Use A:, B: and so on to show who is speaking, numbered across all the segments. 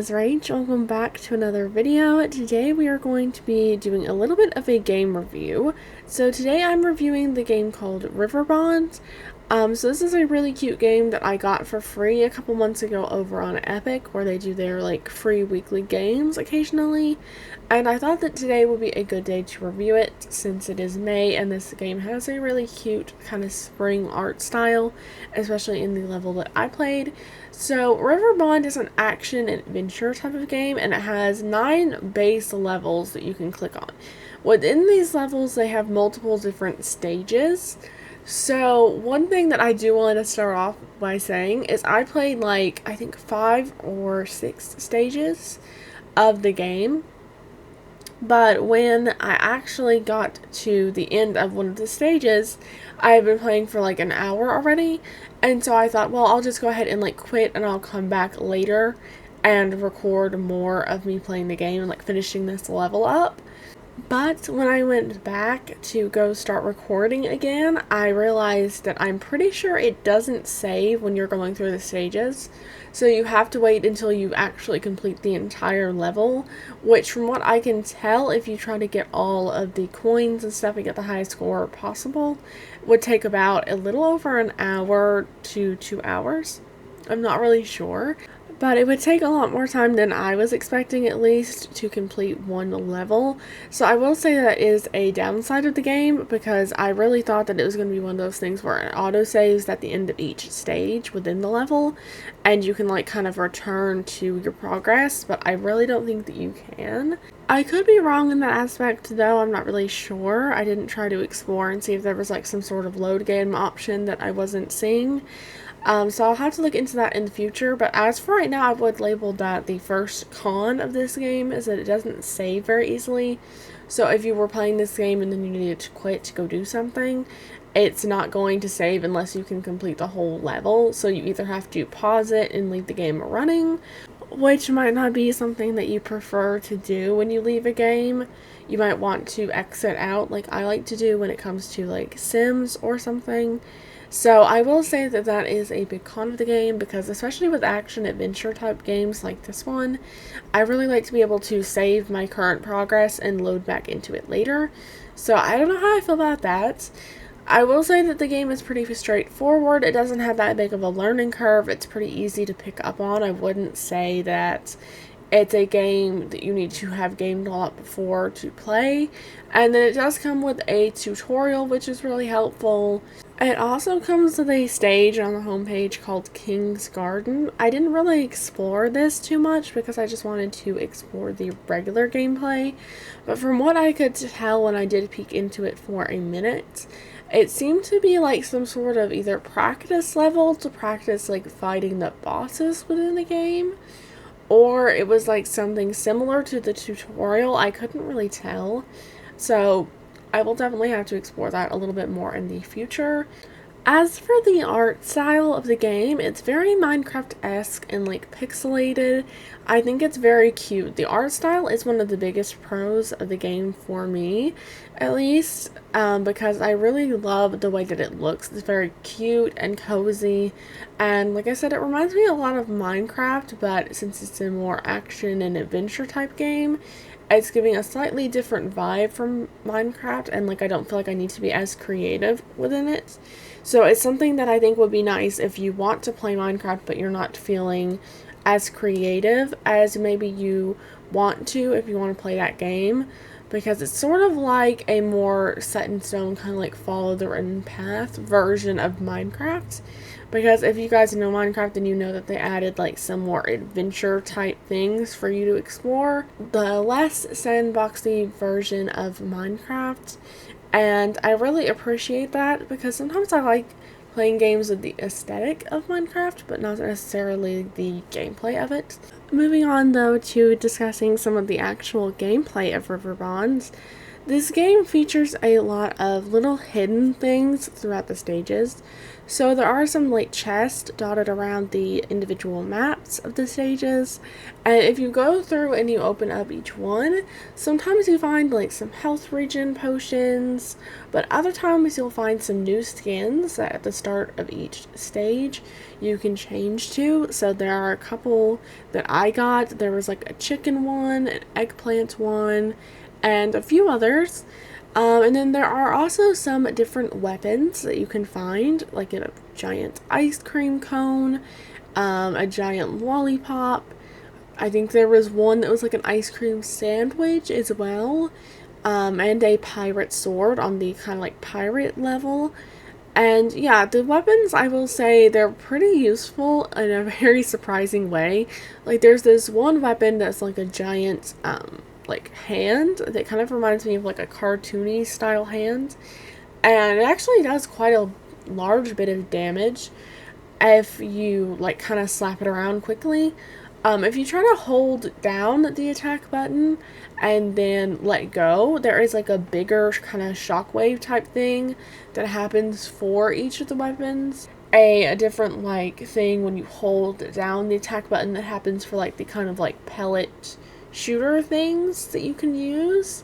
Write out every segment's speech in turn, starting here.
A: is Rach. Welcome back to another video. Today we are going to be doing a little bit of a game review. So today I'm reviewing the game called Riverbond. So this is a really cute game that I got for free a couple months ago over on Epic, where they do their free weekly games occasionally. And I thought that today would be a good day to review it since it is May and this game has a really cute kind of spring art style, especially in the level that I played. So Riverbond is an action and adventure type of game, and it has 9 base levels that you can click on. Within these levels they have multiple different stages. So one thing that I do want to start off by saying is I played I think 5 or 6 stages of the game. But when I actually got to the end of one of the stages, I had been playing for an hour already. And so I thought, well, I'll just go ahead and quit and I'll come back later and record more of me playing the game and finishing this level up. But when I went back to go start recording again, I realized that I'm pretty sure it doesn't save when you're going through the stages. So you have to wait until you actually complete the entire level, which from what I can tell, if you try to get all of the coins and stuff and get the highest score possible, would take about a little over an hour to 2 hours. I'm not really sure. But it would take a lot more time than I was expecting, at least, to complete one level. So I will say that is a downside of the game, because I really thought that it was going to be one of those things where it auto-saves at the end of each stage within the level, and you can kind of return to your progress, but I really don't think that you can. I could be wrong in that aspect, though. I'm not really sure. I didn't try to explore and see if there was some sort of load game option that I wasn't seeing. So I'll have to look into that in the future, but as for right now, I would label that the first con of this game is that it doesn't save very easily. So if you were playing this game and then you needed to quit to go do something, it's not going to save unless you can complete the whole level. So you either have to pause it and leave the game running, which might not be something that you prefer to do when you leave a game. You might want to exit out like I like to do when it comes to Sims or something. So I will say that that is a big con of the game, because especially with action adventure type games like this one, I really like to be able to save my current progress and load back into it later. So I don't know how I feel about that. I will say that the game is pretty straightforward. It doesn't have that big of a learning curve. It's pretty easy to pick up on. I wouldn't say that it's a game that you need to have gamed a lot before to play. And then it does come with a tutorial, which is really helpful. It also comes with a stage on the homepage called King's Garden. I didn't really explore this too much because I just wanted to explore the regular gameplay. But from what I could tell when I did peek into it for a minute, it seemed to be some sort of either practice level to practice fighting the bosses within the game, or it was something similar to the tutorial. I couldn't really tell. So I will definitely have to explore that a little bit more in the future. As for the art style of the game, it's very Minecraft-esque and pixelated. I think it's very cute. The art style is one of the biggest pros of the game for me, at least, because I really love the way that it looks. It's very cute and cozy, and like I said, it reminds me a lot of Minecraft, but since it's a more action and adventure type game, it's giving a slightly different vibe from Minecraft, and I don't feel like I need to be as creative within it. So it's something that I think would be nice if you want to play Minecraft but you're not feeling as creative as maybe you want to if you want to play that game, because it's sort of like a more set in stone, kind of follow the written path version of Minecraft. Because if you guys know Minecraft, then you know that they added some more adventure type things for you to explore. The less sandboxy version of Minecraft. And I really appreciate that, because sometimes I like playing games with the aesthetic of Minecraft, but not necessarily the gameplay of it. Moving on though to discussing some of the actual gameplay of Riverbond. This game features a lot of little hidden things throughout the stages. So there are some like chests dotted around the individual maps of the stages, and if you go through and you open up each one, sometimes you find like some health regen potions, but other times you'll find some new skins that at the start of each stage you can change to. So there are a couple that I got. There was like a chicken one, an eggplant one, and a few others. And then there are also some different weapons that you can find, like a giant ice cream cone, a giant lollipop. I think there was one that was like an ice cream sandwich as well, and a pirate sword on the kind of like pirate level. And yeah, the weapons, I will say, they're pretty useful in a very surprising way. Like, there's this one weapon that's like a giant, like hand that kind of reminds me of like a cartoony style hand, and it actually does quite a large bit of damage if you like kind of slap it around quickly. If you try to hold down the attack button and then let go, there is like a bigger kind of shockwave type thing that happens for each of the weapons. A different like thing when you hold down the attack button that happens for like the kind of like pellet shooter things that you can use.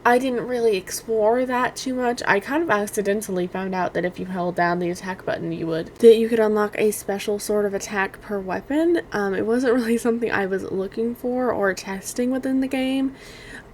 A: I didn't really explore that too much. I kind of accidentally found out that if you held down the attack button, you could unlock a special sort of attack per weapon. It wasn't really something I was looking for or testing within the game.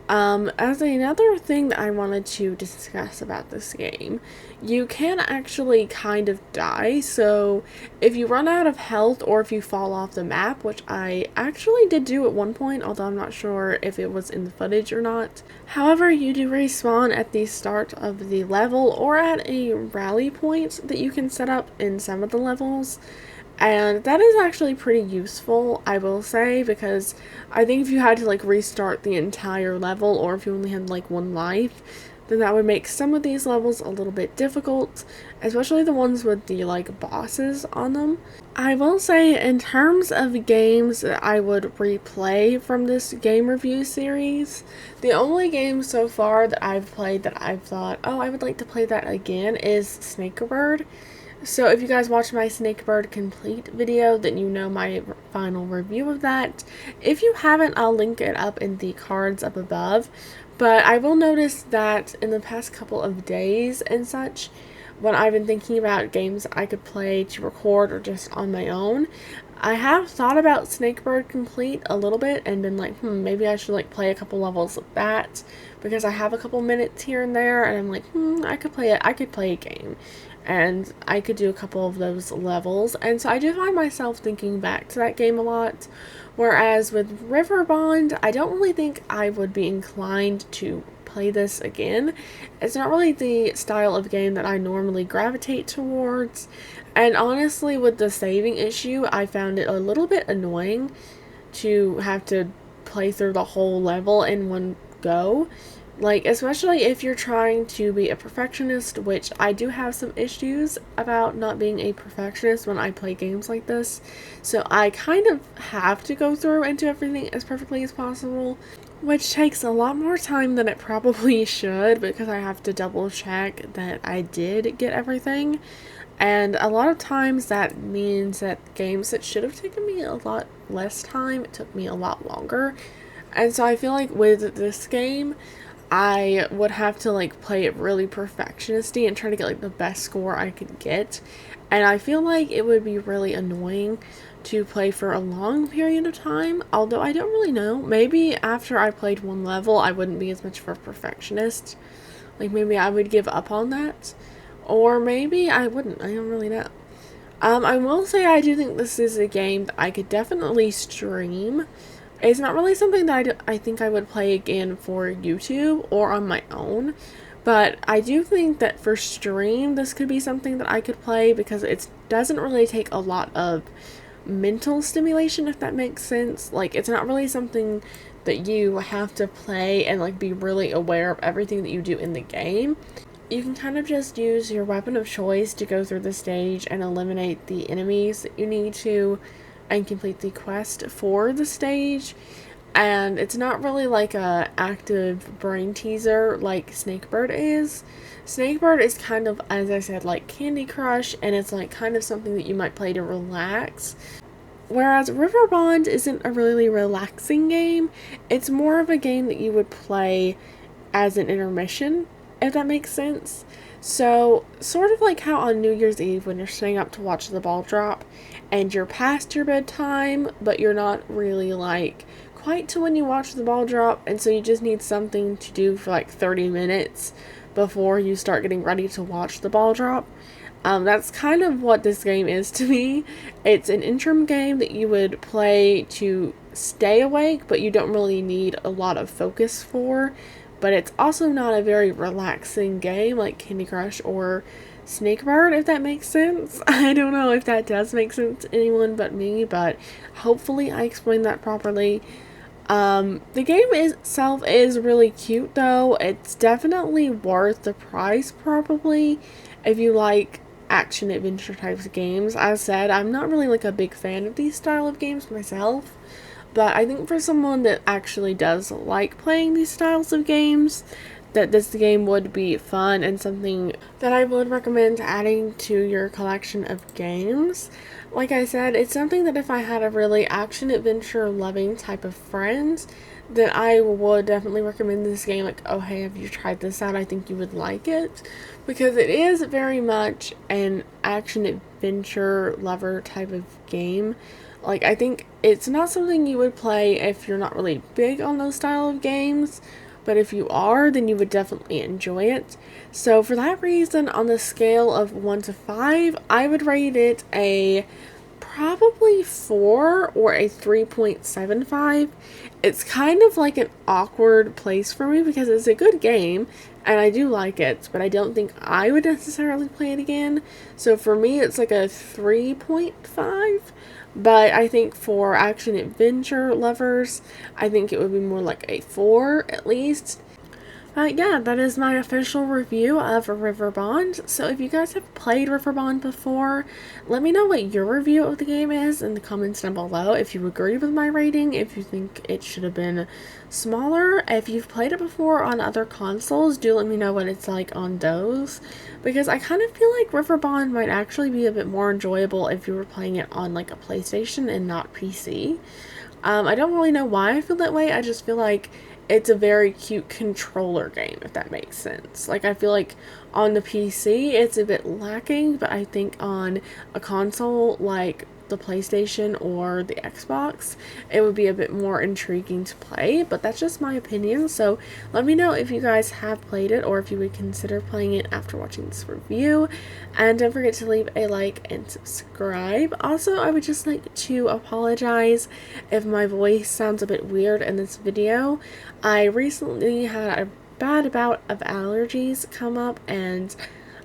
A: As another thing that I wanted to discuss about this game, you can actually kind of die. So if you run out of health or if you fall off the map, which I actually did do at one point, although I'm not sure if it was in the footage or not. However, you do respawn at the start of the level or at a rally point that you can set up in some of the levels. And that is actually pretty useful, I will say, because I think if you had to like restart the entire level or if you only had like one life, then that would make some of these levels a little bit difficult, especially the ones with the like bosses on them. I will say, in terms of games that I would replay from this game review series, the only game so far that I've played that I've thought, oh, I would like to play that again is Snakebird. So if you guys watch my Snakebird Complete video, then you know my final review of that. If you haven't, I'll link it up in the cards up above. But I will notice that in the past couple of days and such, when I've been thinking about games I could play to record or just on my own, I have thought about Snakebird Complete a little bit and been like, maybe I should like play a couple levels of that because I have a couple minutes here and there, and I'm like, I could play a game. And I could do a couple of those levels, and so I do find myself thinking back to that game a lot. Whereas with Riverbond, I don't really think I would be inclined to play this again. It's not really the style of game that I normally gravitate towards, and honestly, with the saving issue, I found it a little bit annoying to have to play through the whole level in one go. Like, especially if you're trying to be a perfectionist, which I do have some issues about not being a perfectionist when I play games like this. So I kind of have to go through and do everything as perfectly as possible, which takes a lot more time than it probably should because I have to double check that I did get everything. And a lot of times that means that games that should have taken me a lot less time, it took me a lot longer. And so I feel like with this game, I would have to like play it really perfectionisty and try to get like the best score I could get. And I feel like it would be really annoying to play for a long period of time, although I don't really know. Maybe after I played one level, I wouldn't be as much of a perfectionist. Like maybe I would give up on that. Or maybe I wouldn't. I don't really know. I will say I do think this is a game that I could definitely stream. It's not really something that I think I would play again for YouTube or on my own, but I do think that for stream, this could be something that I could play because it doesn't really take a lot of mental stimulation, if that makes sense. Like, it's not really something that you have to play and, like, be really aware of everything that you do in the game. You can kind of just use your weapon of choice to go through the stage and eliminate the enemies that you need to and complete the quest for the stage. and it's not really like a active brain teaser like Snakebird is. Snakebird is kind of, as I said, like Candy Crush, and it's like kind of something that you might play to relax. Whereas Riverbond isn't a really relaxing game, it's more of a game that you would play as an intermission, if that makes sense. So, sort of like how on New Year's Eve when you're staying up to watch the ball drop and you're past your bedtime, but you're not really like quite to when you watch the ball drop, and so you just need something to do for like 30 minutes before you start getting ready to watch the ball drop. That's kind of what this game is to me. It's an interim game that you would play to stay awake, but you don't really need a lot of focus for. But it's also not a very relaxing game like Candy Crush or Snakebird, if that makes sense. I don't know if that does make sense to anyone but me, but hopefully I explained that properly. The game itself is really cute though. It's definitely worth the price probably if you like action adventure types of games. As said, I'm not really like a big fan of these style of games myself, but I think for someone that actually does like playing these styles of games, that this game would be fun and something that I would recommend adding to your collection of games. Like I said, it's something that if I had a really action adventure loving type of friend, then I would definitely recommend this game. Like, oh hey, have you tried this out? I think you would like it, because it is very much an action adventure lover type of game. Like, I think it's not something you would play if you're not really big on those style of games, but if you are, then you would definitely enjoy it. So for that reason, on the scale of 1 to 5, I would rate it a probably 4 or a 3.75. It's kind of like an awkward place for me because it's a good game and I do like it, but I don't think I would necessarily play it again. So for me, it's like a 3.5. But I think for action adventure lovers, I think it would be more like a 4 at least. Yeah, that is my official review of Riverbond. So if you guys have played Riverbond before, let me know what your review of the game is in the comments down below. If you agree with my rating, if you think it should have been smaller. If you've played it before on other consoles, do let me know what it's like on those. Because I kind of feel like Riverbond might actually be a bit more enjoyable if you were playing it on like a PlayStation and not PC. I don't really know why I feel that way. I just feel like it's a very cute controller game, if that makes sense. Like, I feel like on the PC it's a bit lacking, but I think on a console like the PlayStation or the Xbox, it would be a bit more intriguing to play. But that's just my opinion, so let me know if you guys have played it or if you would consider playing it after watching this review. And don't forget to leave a like and subscribe. Also, I would just like to apologize if my voice sounds a bit weird in this video. I recently had a bad bout of allergies come up, and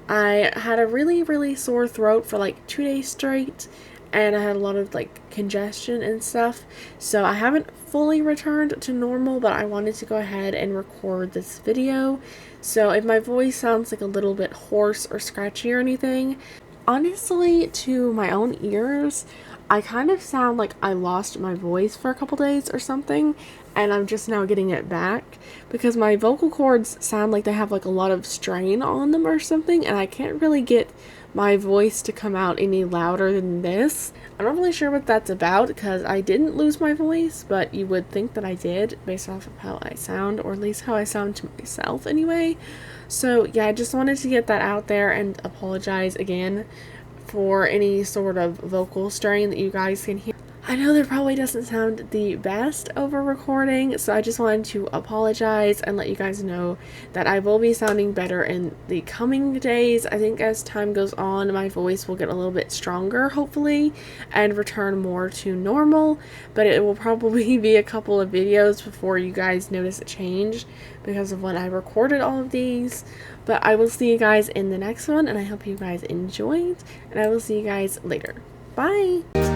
A: I had a really sore throat for like 2 days straight, and I had a lot of like congestion and stuff, so I haven't fully returned to normal, but I wanted to go ahead and record this video. So if my voice sounds like a little bit hoarse or scratchy or anything, honestly, to my own ears, I kind of sound like I lost my voice for a couple days or something, and I'm just now getting it back because my vocal cords sound like they have like a lot of strain on them or something, and I can't really get my voice to come out any louder than this. I'm not really sure what that's about because I didn't lose my voice, but you would think that I did based off of how I sound, or at least how I sound to myself anyway. So yeah, I just wanted to get that out there and apologize again for any sort of vocal strain that you guys can hear. I know that probably doesn't sound the best over recording, so I just wanted to apologize and let you guys know that I will be sounding better in the coming days. I think as time goes on, my voice will get a little bit stronger, hopefully, and return more to normal, but it will probably be a couple of videos before you guys notice a change because of when I recorded all of these. But I will see you guys in the next one, and I hope you guys enjoyed, and I will see you guys later. Bye!